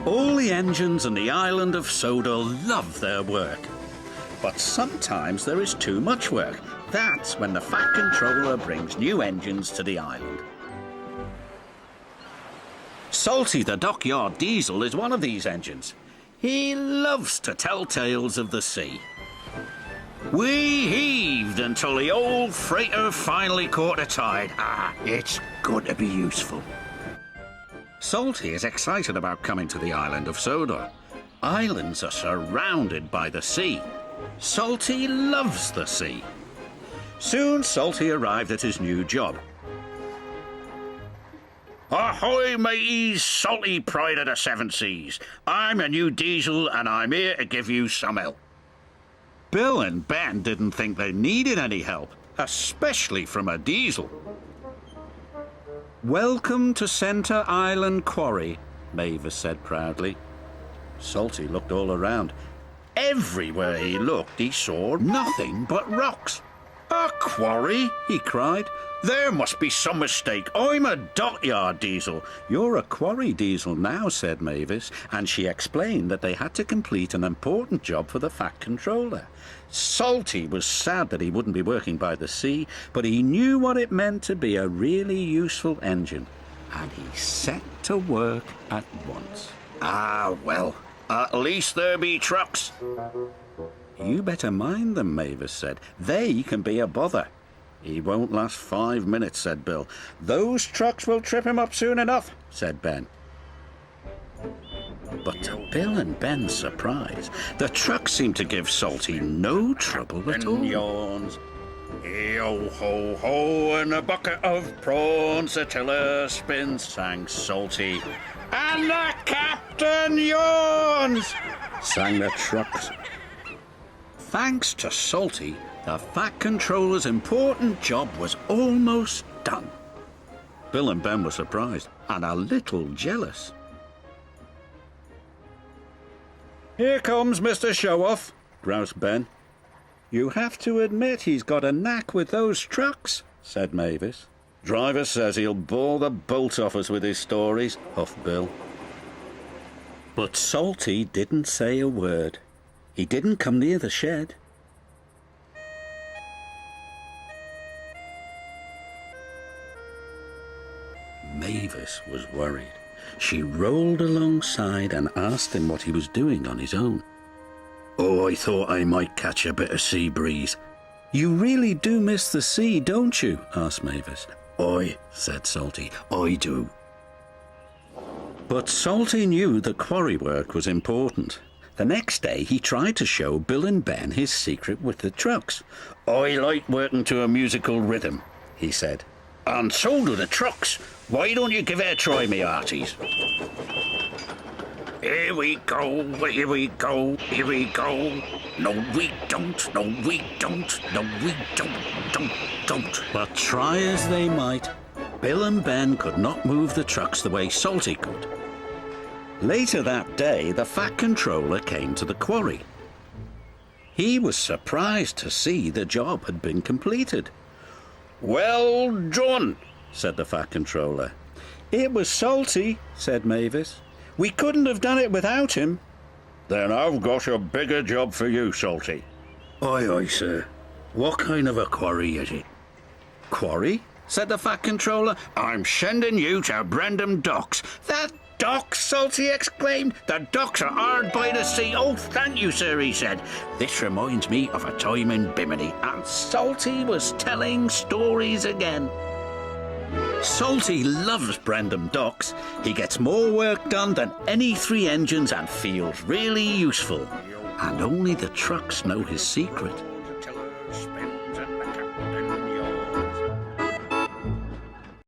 All the engines on the island of Sodor love their work. But sometimes there is too much work. That's when the Fat Controller brings new engines to the island. Salty the Dockyard Diesel is one of these engines. He loves to tell tales of the sea. We heaved until the old freighter finally caught a tide. It's good to be useful. Salty is excited about coming to the island of Sodor. Islands are surrounded by the sea. Salty loves the sea. Soon Salty arrived at his new job. Ahoy, mateys, Salty pride of the seven seas. I'm a new diesel and I'm here to give you some help. Bill and Ben didn't think they needed any help, especially from a diesel. Welcome to Centre Island Quarry, Mavis said proudly. Salty looked all around. Everywhere he looked, he saw nothing but rocks. A quarry? He cried. There must be some mistake. I'm a dockyard diesel. You're a quarry diesel now, said Mavis, and she explained that they had to complete an important job for the Fat Controller. Salty was sad that he wouldn't be working by the sea, but he knew what it meant to be a really useful engine, and he set to work at once. Well, at least there be trucks. You better mind them, Mavis said. They can be a bother. He won't last 5 minutes, said Bill. Those trucks will trip him up soon enough, said Ben. But to Bill and Ben's surprise, the trucks seemed to give Salty no trouble at all. Yawns. Yo ho ho, and a bucket of prawns, the tiller spins, sang Salty. And the captain yawns, sang the trucks. Thanks to Salty, the Fat Controller's important job was almost done. Bill and Ben were surprised and a little jealous. Here comes Mr. Show-Off, groused Ben. You have to admit he's got a knack with those trucks, said Mavis. Driver says he'll bore the bolt off us with his stories, huffed Bill. But Salty didn't say a word. He didn't come near the shed. Mavis was worried. She rolled alongside and asked him what he was doing on his own. I thought I might catch a bit of sea breeze. You really do miss the sea, don't you? Asked Mavis. Aye, said Salty. I do. But Salty knew the quarry work was important. The next day he tried to show Bill and Ben his secret with the trucks. I like working to a musical rhythm, he said. And so do the trucks. Why don't you give it a try, me hearties? Here we go, here we go, here we go. No, we don't, no, we don't, no, we don't. But try as they might, Bill and Ben could not move the trucks the way Salty could. Later that day, the Fat Controller came to the quarry. He was surprised to see the job had been completed. Well done, said the Fat Controller. It was Salty, said Mavis. We couldn't have done it without him. Then I've got a bigger job for you, Salty. Aye, aye, sir. What kind of a quarry is it? Quarry? Said the Fat Controller. I'm sending you to Brendam Docks. That docks, Salty exclaimed. The docks are hard by the sea. Oh, thank you, sir, he said. This reminds me of a time in Bimini. And Salty was telling stories again. Salty loves Brendam Docks. He gets more work done than any 3 engines and feels really useful. And only the trucks know his secret.